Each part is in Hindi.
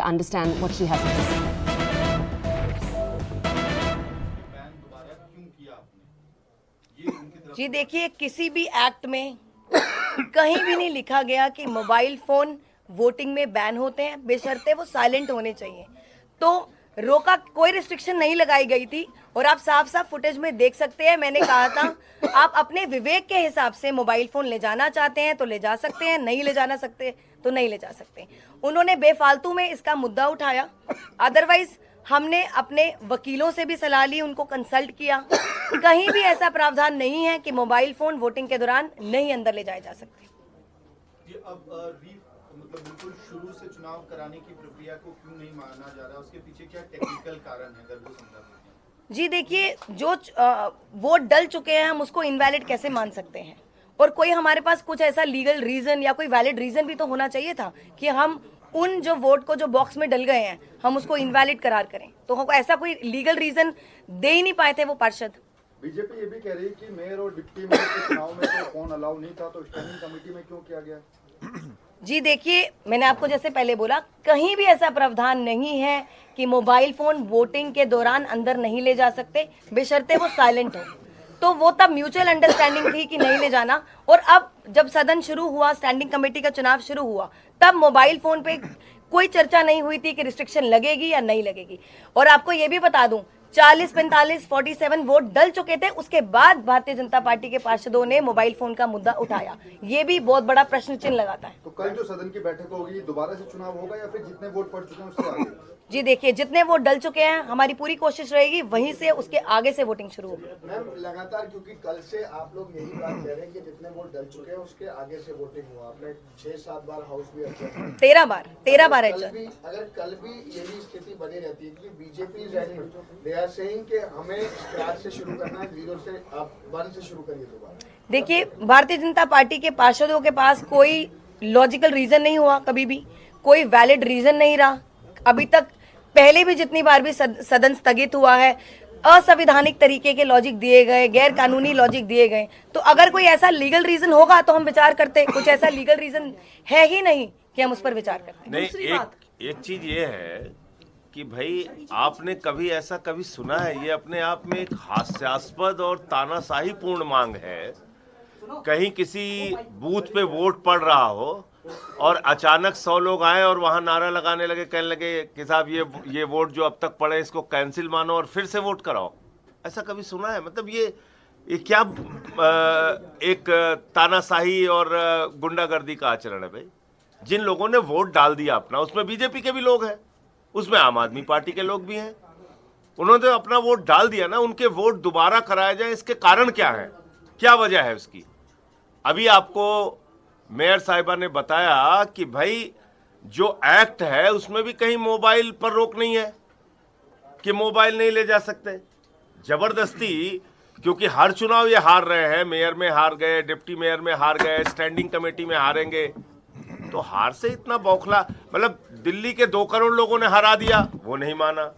understand what she has to say. जी देखिए, किसी भी एक्ट में कहीं भी नहीं लिखा गया कि मोबाइल फोन वोटिंग में बैन होते हैं, बेशर्ते वो साइलेंट होने चाहिए। तो रोका, कोई रिस्ट्रिक्शन नहीं लगाई गई थी और आप साफ साफ फुटेज में देख सकते हैं। मैंने कहा था आप अपने विवेक के हिसाब से मोबाइल फोन ले जाना चाहते हैं तो ले जा सकते हैं, नहीं ले जाना सकते तो नहीं ले जा सकते। उन्होंने बेफालतू में इसका मुद्दा उठाया। अदरवाइज हमने अपने वकीलों से भी सलाह ली, उनको कंसल्ट किया। कहीं भी ऐसा प्रावधान नहीं है कि मोबाइल फोन वोटिंग के दौरान नहीं अंदर ले जाए जा सकते। ये अब मतलब बिल्कुल शुरू से चुनाव कराने की प्रक्रिया को क्यों नहीं माना जा रहा, उसके पीछे क्या टेक्निकल कारण है, अगर वो समझा सकते हैं? जी देखिए, जो वोट डल चुके हैं हम उसको इनवैलिड कैसे मान सकते हैं? और कोई हमारे पास कुछ ऐसा लीगल रीजन या कोई वैलिड रीजन भी तो होना चाहिए था कि हम उन जो वोट को जो बॉक्स में डल गए हैं हम उसको इनवैलिड करार करें। तो हमको ऐसा कोई लीगल रीजन दे ही नहीं पाए थे वो पार्षद। बीजेपी ये भी कह रही है कि मेयर और डिप्टी मेयर के चुनाव में तो फोन अलाउ नहीं था, तो स्टैंडिंग कमेटी में क्यों किया गया? जी देखिए, मैंने आपको जैसे पहले बोला, कहीं भी ऐसा प्रावधान नहीं है कि मोबाइल फोन वोटिंग के दौरान अंदर नहीं ले जा सकते, बेशर्ते वो साइलेंट हो। तो वो तब म्यूचुअल अंडरस्टैंडिंग थी कि नहीं ले जाना। और अब जब सदन शुरू हुआ, स्टैंडिंग कमेटी का चुनाव शुरू हुआ, तब मोबाइल फोन पे कोई चर्चा नहीं हुई थी कि रिस्ट्रिक्शन लगेगी या नहीं लगेगी। और आपको ये भी बता दूं, 40, 45, 47 वोट डल चुके थे, उसके बाद भारतीय जनता पार्टी के पार्षदों ने मोबाइल फोन का मुद्दा उठाया। ये भी बहुत बड़ा प्रश्न चिन्ह लगाता है। तो कल जो सदन की बैठक होगी, दोबारा से चुनाव होगा या फिर जितने वोट पड़ चुके हैं उससे आगे? जी देखिए, जितने वोट डल चुके हैं हमारी पूरी कोशिश रहेगी वहीं से उसके आगे से वोटिंग शुरू होगी। मैम लगातार, क्योंकि कल से आप लोग यही बात कह रहे हैं कि जितने वोट डल चुके हैं उसके आगे से वोटिंग हुआ। आपने 6-7 बार हाउस भी एडजस्ट, 13 बार एडजस्ट। अगर कल भी यही स्थिति बनी रहती है कि बीजेपी दे आर सेइंग कि हमें स्क्रैच से शुरू करना है, 0 से आप 1 से शुरू करिए दोबारा। देखिए, भारतीय जनता पार्टी के पार्षदों के पास कोई लॉजिकल रीजन नहीं हुआ, कभी भी कोई वैलिड रीजन नहीं रहा अभी तक। पहले भी जितनी बार भी सदन स्थगित हुआ है, असंवैधानिक तरीके के लॉजिक दिए गए, गैर कानूनी लॉजिक दिए गए। तो अगर कोई ऐसा लीगल रीजन होगा तो हम विचार करते। कुछ ऐसा लीगल रीजन है ही नहीं कि हम उस पर विचार करते। नहीं, एक चीज ये है कि भाई आपने कभी ऐसा कभी सुना है? ये अपने आप में एक हास्यास्पद और तानाशाही पूर्ण मांग है। कहीं किसी बूथ पे वोट पड़ रहा हो और अचानक 100 लोग आए और वहां नारा लगाने लगे, कहने लगे कि साहब ये वोट जो अब तक पड़े इसको कैंसिल मानो और फिर से वोट कराओ। ऐसा कभी सुना है? मतलब ये क्या एक तानाशाही और गुंडागर्दी का आचरण है भाई। जिन लोगों ने वोट डाल दिया अपना, उसमें बीजेपी के भी लोग हैं, उसमें आम आदमी पार्टी के लोग भी हैं, उन्होंने अपना वोट डाल दिया ना, उनके वोट दोबारा कराया जाए, इसके कारण क्या है, क्या वजह है उसकी? अभी आपको मेयर साहिबा ने बताया कि भाई जो एक्ट है उसमें भी कहीं मोबाइल पर रोक नहीं है कि मोबाइल नहीं ले जा सकते। जबरदस्ती, क्योंकि हर चुनाव ये हार रहे हैं, मेयर में हार गए, डिप्टी मेयर में हार गए, स्टैंडिंग कमेटी में हारेंगे, तो हार से इतना बौखला। मतलब दिल्ली के 2 करोड़ लोगों ने हरा दिया, वो नहीं माना।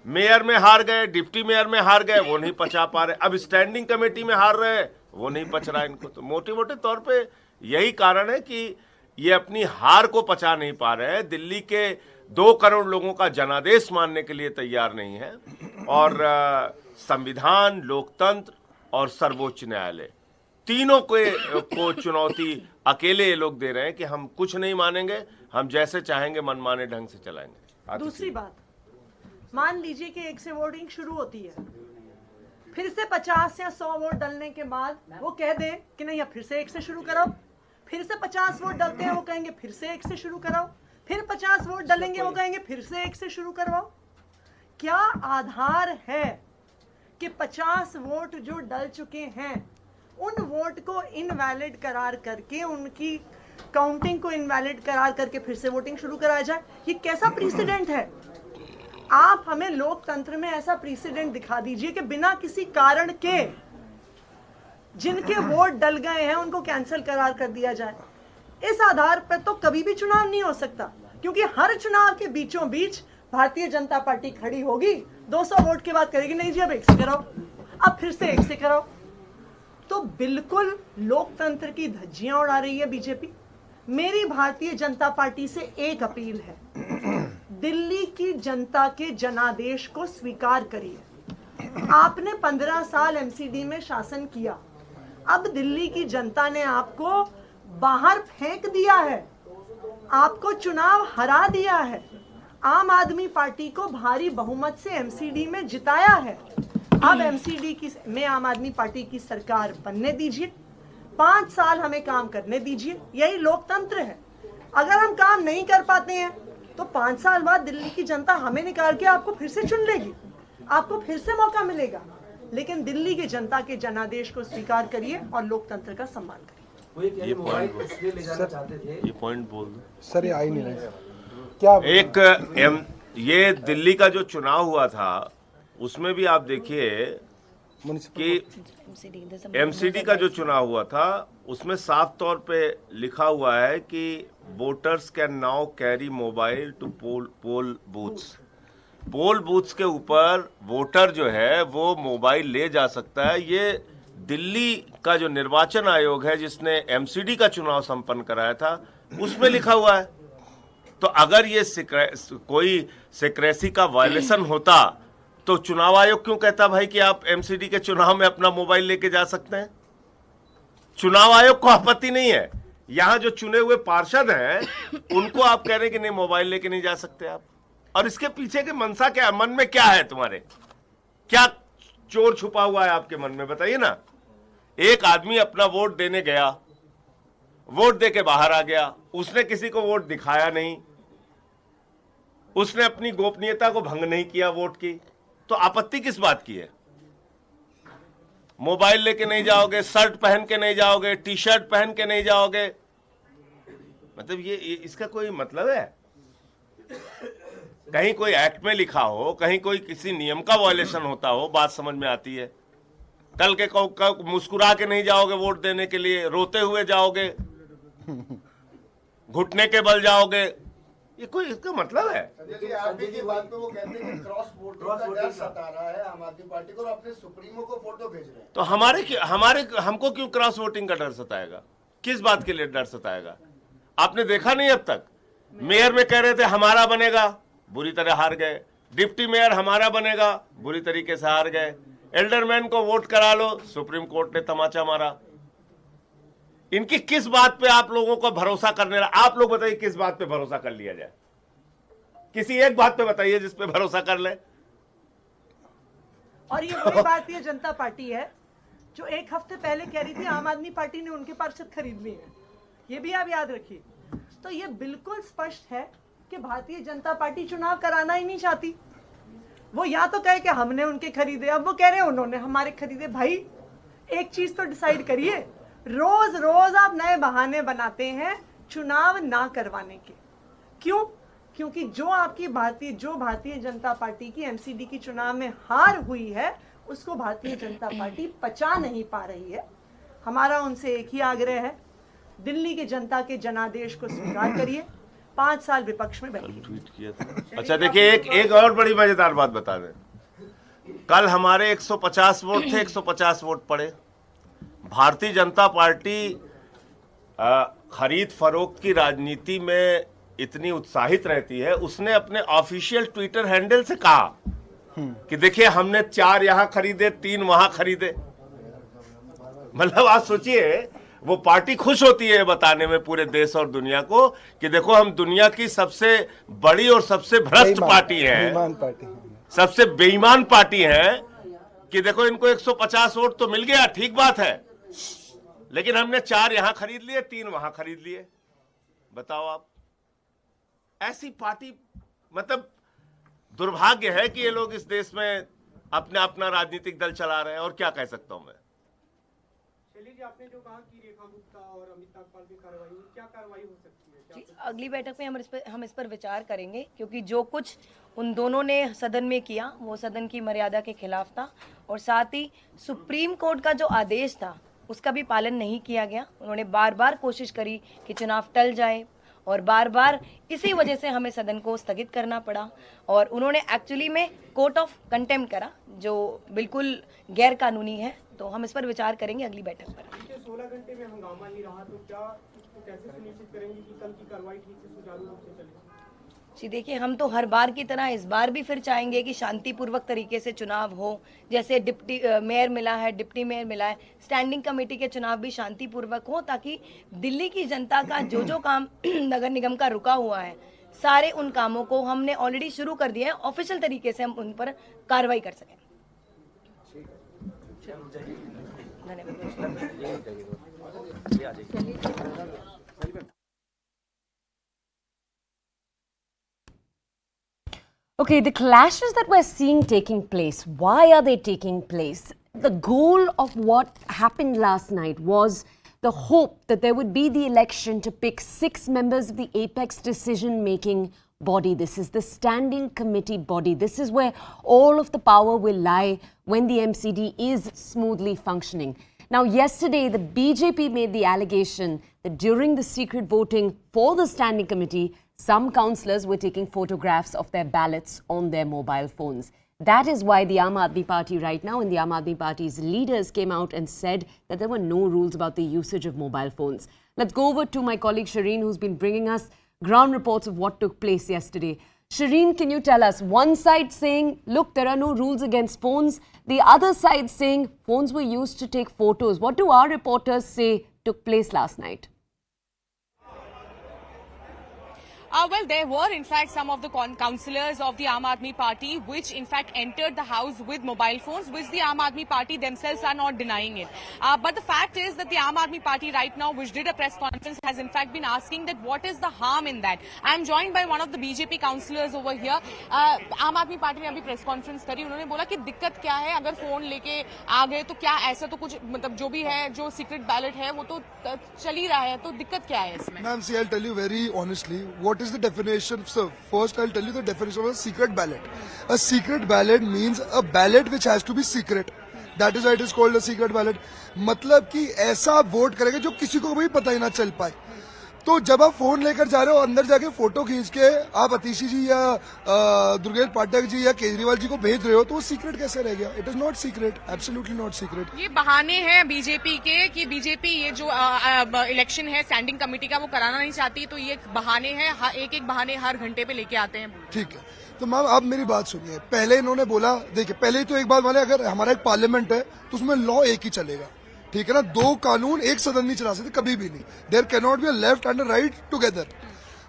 मेयर में हार गए, डिप्टी मेयर में हार गए, वो नहीं पचा पा रहे। अब स्टैंडिंग कमेटी में हार रहे हैं, वो नहीं पच रहा इनको। तो मोटे मोटे तौर पे यही कारण है कि ये अपनी हार को पचा नहीं पा रहे हैं। दिल्ली के 2 करोड़ लोगों का जनादेश मानने के लिए तैयार नहीं है। और संविधान, लोकतंत्र और सर्वोच्च न्यायालय, तीनों को चुनौती अकेले ये लोग दे रहे हैं कि हम कुछ नहीं मानेंगे, हम जैसे चाहेंगे मनमाने ढंग से चलाएंगे। दूसरी बात, मान लीजिए कि 1 से वोटिंग शुरू होती है, फिर से 50 या 100 वोट डलने के बाद वो कह दे कि नहीं अब फिर से 1 से शुरू कराओ। फिर से 50 वोट डलते हैं, वो कहेंगे फिर से 1 से शुरू कराओ। फिर 50 वोट डलेंगे, वो कहेंगे फिर से 1 से शुरू करवाओ। क्या आधार है कि 50 वोट जो डल चुके हैं उन वोट को इनवैलिड करार करके, उनकी काउंटिंग को इनवैलिड करार करके फिर से वोटिंग शुरू कराया जाए? ये कैसा प्रेसिडेंट है? आप हमें लोकतंत्र में ऐसा प्रेसिडेंट दिखा दीजिए कि बिना किसी कारण के जिनके वोट डल गए हैं उनको कैंसिल करार कर दिया जाए। इस आधार पर तो कभी भी चुनाव नहीं हो सकता, क्योंकि हर चुनाव के बीचों बीच भारतीय जनता पार्टी खड़ी होगी, 200 वोट के बाद करेगी नहीं जी अब 1 से कराओ, अब फिर से 1 से कराओ। तो बिल्कुल लोकतंत्र की धज्जियां उड़ा रही है बीजेपी। मेरी भारतीय जनता पार्टी से एक अपील है, दिल्ली की जनता के जनादेश को स्वीकार करिए। आपने 15 साल एमसीडी में शासन किया, अब दिल्ली की जनता ने आपको बाहर फेंक दिया है, आपको चुनाव हरा दिया है, आम आदमी पार्टी को भारी बहुमत से एमसीडी में जिताया है। अब एमसीडी की में आम आदमी पार्टी की सरकार बनने दीजिए, 5 साल हमें काम करने दीजिए, यही लोकतंत्र है। अगर हम काम नहीं कर पाते हैं तो 5 साल बाद दिल्ली की जनता हमें निकाल के आपको फिर से चुन लेगी, आपको फिर से मौका मिलेगा। लेकिन दिल्ली की जनता के जनादेश को स्वीकार करिए और लोकतंत्र का सम्मान करिए। ये पॉइंट बोल दो सर, ये आ ही नहीं रहे क्या? ये दिल्ली का जो चुनाव हुआ था उसमें भी आप देखिए कि एमसीडी का जो चुनाव हुआ था उसमें साफ तौर पे लिखा हुआ है कि voters can now carry mobile to poll booths. Poll booths के ऊपर वोटर जो है वो मोबाइल ले जा सकता है। ये दिल्ली का जो निर्वाचन आयोग है जिसने एमसीडी का चुनाव संपन्न कराया था उसमें लिखा हुआ है। तो अगर ये कोई सिक्रेसी का वायलेशन होता तो चुनाव आयोग क्यों कहता भाई कि आप एमसीडी के चुनाव में अपना मोबाइल लेके जा सकते हैं? चुनाव आयोग को आपत्ति नहीं है, यहां जो चुने हुए पार्षद हैं उनको आप कह रहे हैं कि नहीं मोबाइल लेके नहीं जा सकते आप। और इसके पीछे के मनसा क्या है, मन में क्या है तुम्हारे, क्या चोर छुपा हुआ है आपके मन में, बताइए ना। एक आदमी अपना वोट देने गया, वोट दे के बाहर आ गया, उसने किसी को वोट दिखाया नहीं, उसने अपनी गोपनीयता को भंग नहीं किया वोट की, तो आपत्ति किस बात की है? मोबाइल लेके नहीं जाओगे, शर्ट पहन के नहीं जाओगे, टी शर्ट पहन के नहीं जाओगे, मतलब ये इसका कोई मतलब है? कहीं कोई एक्ट में लिखा हो, कहीं कोई किसी नियम का वायलेशन होता हो, बात समझ में आती है। कल के मुस्कुरा के नहीं जाओगे वोट देने के लिए, रोते हुए जाओगे, घुटने के बल जाओगे, ये कोई इसका मतलब है? आरपी की बात पे वो कहते हैं कि क्रॉस वोटिंग का डर सता रहा है आम आदमी पार्टी को और अपने सुप्रीमो को फोटो भेज रहे हैं। तो हमको क्यों क्रॉस वोटिंग का डर सताएगा? किस बात के लिए डर सताएगा? आपने देखा नहीं अब तक? मेयर में कह रहे थे हमारा बनेगा, बुरी तरह हार गए। डिप्टी मेयर हमारा बनेगा, बुरी तरीके से हार गए। एल्डरमैन को वोट करा लो, सुप्रीम कोर्ट ने तमाचा मारा। इनकी किस बात पे आप लोगों को भरोसा करने आप लोग बताइए, किस बात पे भरोसा कर लिया जाए? किसी एक बात पे बताइए जिस पे भरोसा कर ले। और ये वही भारतीय जनता पार्टी है जो एक हफ्ते पहले कह रही थी आम आदमी पार्टी ने उनके पार्षद खरीद लिए हैं, ये भी आप याद रखिए। तो ये बिल्कुल स्पष्ट है कि भारतीय जनता पार्टी चुनाव कराना ही नहीं चाहती। वो या तो कहे कि हमने उनके खरीदे, अब वो कह रहे हैं उन्होंने हमारे खरीदे। भाई एक चीज तो डिसाइड करिए, रोज रोज आप नए बहाने बनाते हैं चुनाव ना करवाने के। क्यों? क्योंकि जो भारतीय जनता पार्टी की एमसीडी की चुनाव में हार हुई है उसको भारतीय जनता पार्टी पचा नहीं पा रही है। हमारा उनसे एक ही आग्रह है, दिल्ली की जनता के जनादेश को स्वीकार करिए, 5 साल विपक्ष में बैठिए। ट्वीट किया था। अच्छा देखिए, एक और बड़ी मजेदार बात बता दें। कल हमारे 150 वोट थे, 150 वोट पड़े। भारतीय जनता पार्टी खरीद फरोख्त की राजनीति में इतनी उत्साहित रहती है, उसने अपने ऑफिशियल ट्विटर हैंडल से कहा कि देखिए हमने 4 यहां खरीदे, 3 वहां खरीदे। मतलब आप सोचिए, वो पार्टी खुश होती है बताने में पूरे देश और दुनिया को कि देखो हम दुनिया की सबसे बड़ी और सबसे भ्रष्ट पार्टी है, सबसे बेईमान पार्टी है, कि देखो इनको 150 वोट तो मिल गया, ठीक बात है, लेकिन हमने 4 यहां खरीद लिए, 3 वहां खरीद लिए। बताओ आप, ऐसी पार्टी, मतलब दुर्भाग्य है कि ये लोग इस देश में अपना राजनीतिक दल चला रहे हैं। और क्या कह सकता हूं मैं। आपने जो कहा कि रेखा गुप्ता और अमित नागपाल की कार्रवाई, क्या कार्रवाई हो सकती है? अगली बैठक में हम इस पर विचार करेंगे, क्योंकि जो कुछ उन दोनों ने सदन में किया वो सदन की मर्यादा के खिलाफ था, और साथ ही सुप्रीम कोर्ट का जो आदेश था उसका भी पालन नहीं किया गया। उन्होंने बार बार कोशिश करी कि चुनाव टल जाए, और बार बार इसी वजह से हमें सदन को स्थगित करना पड़ा। और उन्होंने एक्चुअली में कोर्ट ऑफ कंटेम्प्ट करा, जो बिल्कुल गैर कानूनी है। तो हम इस पर विचार करेंगे अगली बैठक पर। 16 घंटे में हंगामा नहीं रहा, तो क्या कैसे सुनिश्चित करेंगे कि कल की कार्रवाई ठीक से सुचारू रूप से चले? जी देखिए, हम तो हर बार की तरह इस बार भी फिर चाहेंगे कि शांतिपूर्वक तरीके से चुनाव हो। जैसे डिप्टी मेयर मिला है, डिप्टी मेयर मिला है, स्टैंडिंग कमेटी के चुनाव भी शांतिपूर्वक हो, ताकि दिल्ली की जनता का जो जो काम नगर निगम का रुका हुआ है, सारे उन कामों को हमने ऑलरेडी शुरू कर दिया है, ऑफिशियल तरीके से हम उन पर कार्रवाई कर सकें। Okay, the clashes that we're seeing taking place, why are they taking place? The goal of what happened last night was the hope that there would be the election to pick 6 members of the apex decision-making body. This is the standing committee body. This is where all of the power will lie when the MCD is smoothly functioning. Now, yesterday, the BJP made the allegation that during the secret voting for the standing committee, some councillors were taking photographs of their ballots on their mobile phones. That is why the Aam Aadmi Party right now and the Aam Aadmi Party's leaders came out and said that there were no rules about the usage of mobile phones. Let's go over to my colleague Shireen, who's been bringing us ground reports of what took place yesterday. Shireen, can you tell us, one side saying, look, there are no rules against phones, the other side saying phones were used to take photos. What do our reporters say took place last night? Well, there were in fact some of the councillors of the Aam Aadmi Party which in fact entered the house with mobile phones, which the Aam Aadmi Party themselves are not denying it. But the fact is that the Aam Aadmi Party right now, which did a press conference, has in fact been asking that what is the harm in that. I am joined by one of the BJP councillors over here. Aam Aadmi Party ने अभी press conference करी, उन्होंने बोला कि दिक्कत क्या है, अगर फोन लेके आ गए तो क्या ऐसा तो कुछ मतलब जो भी है, जो secret ballot है वो तो चल ही रहा है, तो दिक्कत क्या है इसमें? Ma'am, see, I'll tell you very honestly, what is the definition? So first I'll tell you the definition of a secret ballot. A secret ballot means a ballot which has to be secret. That is why it is called a secret ballot. मतलब कि ऐसा वोट करेंगे जो किसी को भी पता ही ना चल पाए. तो जब आप फोन लेकर जा रहे हो, अंदर जाके फोटो खींच के आप अतिशी जी या दुर्गेश पाठक जी या केजरीवाल जी को भेज रहे हो, तो वो सीक्रेट कैसे रह गया? It is not secret, absolutely not secret. ये बहाने हैं बीजेपी के कि बीजेपी ये जो इलेक्शन है स्टैंडिंग कमेटी का वो कराना नहीं चाहती, तो ये बहाने हैं, एक एक बहाने हर घंटे पे लेके आते हैं. ठीक है, तो मैम आप मेरी बात सुनिए. पहले इन्होंने बोला, देखिए पहले ही तो एक बात माने, अगर हमारा एक पार्लियामेंट है तो उसमें लॉ एक ही चलेगा, ठीक है ना. दो कानून एक सदन नहीं चला सकते कभी भी नहीं. There can not be a left and a right together.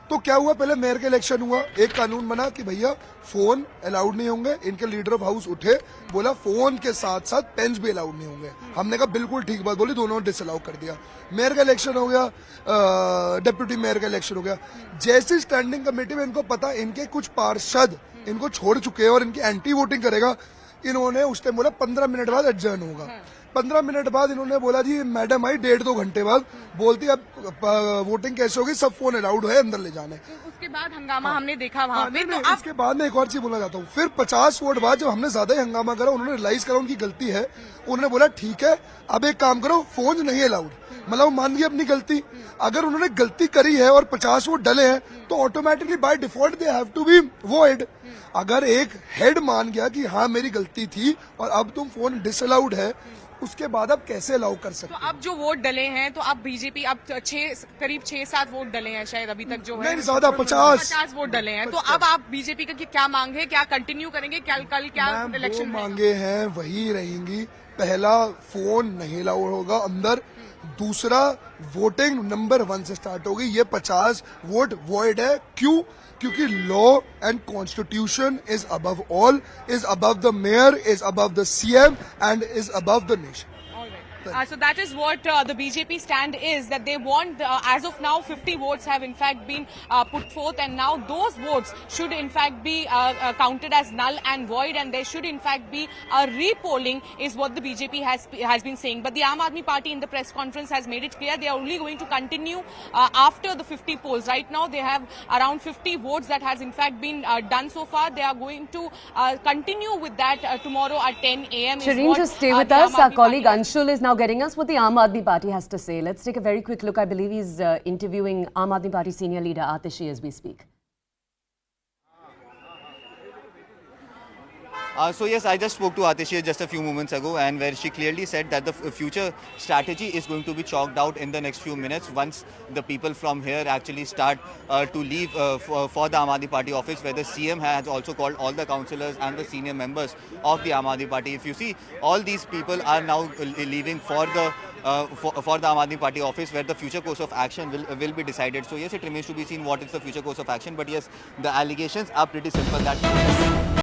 तो क्या हुआ, पहले मेयर का इलेक्शन हुआ, एक कानून बना कि भैया फोन अलाउड नहीं होंगे. इनके लीडर ऑफ हाउस उठे, बोला फोन के साथ साथ पेन्स भी अलाउड नहीं होंगे. हमने कहा बिल्कुल ठीक बात बोली, दोनों डिसअलाउ कर दिया. मेयर का इलेक्शन हो गया, डिप्टी मेयर का इलेक्शन हो गया. जैसे स्टैंडिंग कमेटी में इनको पता इनके कुछ पार्षद इनको छोड़ चुके हैं और इनकी एंटी वोटिंग करेगा, इन्होंने उस टाइम बोला 15 मिनट बाद एडजर्न होगा. 15 मिनट बाद इन्होंने बोला जी मैडम आई 1.5-2 घंटे बाद, बोलती अब वोटिंग कैसे होगी, सब फोन अलाउड है अंदर ले जाने. तो उसके बाद हंगामा हमने देखा वहां पे. तो इसके बाद में एक और चीज बोलना चाहता हूँ. फिर 50 वोट बाद जब हमने ज्यादा ही हंगामा करा, उन्होंने रियलाइज करा उनकी गलती है. उन्होंने बोला ठीक है, अब एक काम करो, फोन नहीं अलाउड. मतलब वो मान गई अपनी गलती. अगर उन्होंने गलती करी है और 50 वोट डले हैं, तो automatically by default they have to be void. अगर एक हेड मान गया कि हाँ मेरी गलती थी और अब तुम फोन डिसअलाउड है, उसके बाद अब कैसे अलाउ कर सकते? तो अब जो वोट डले हैं, तो अब बीजेपी अब करीब 6-7 वोट डले हैं शायद अभी तक जो है. नहीं ज्यादा, 50 वोट डले हैं. तो अब आप बीजेपी का क्या मांग है, क्या कंटिन्यू करेंगे, कल क्या इलेक्शन मांगे हैं वही रहेंगी. पहला, फोन नहीं अलाउ होगा अंदर. दूसरा, वोटिंग नंबर 1 से स्टार्ट होगी. ये 50 वोट वॉइड है. क्यों? क्योंकि law and constitution is above all, is above the mayor, is above the CM and is above the nation. So that is what the BJP stand is, that they want, as of now, 50 votes have in fact been put forth, and now those votes should in fact be counted as null and void, and there should in fact be a repolling, is what the BJP has been saying. But the Aam Aadmi Party in the press conference has made it clear they are only going to continue after the 50 polls. Right now they have around 50 votes that has in fact been done so far. They are going to continue with that tomorrow at 10 a.m. Shireen, just stay with us. Our colleague Anshul is now getting us what the Aam Aadmi Party has to say. Let's take a very quick look. I believe he's interviewing Aam Aadmi Party senior leader Atishi as we speak. So yes, I just spoke to Atishi just a few moments ago, and where she clearly said that the future strategy is going to be chalked out in the next few minutes once the people from here actually start to leave for the Aam Aadmi Party office, where the CM has also called all the councillors and the senior members of the Aam Aadmi Party. If you see, all these people are now leaving for the Aam Aadmi Party office, where the future course of action will be decided. So yes, it remains to be seen what is the future course of action. But yes, the allegations are pretty simple that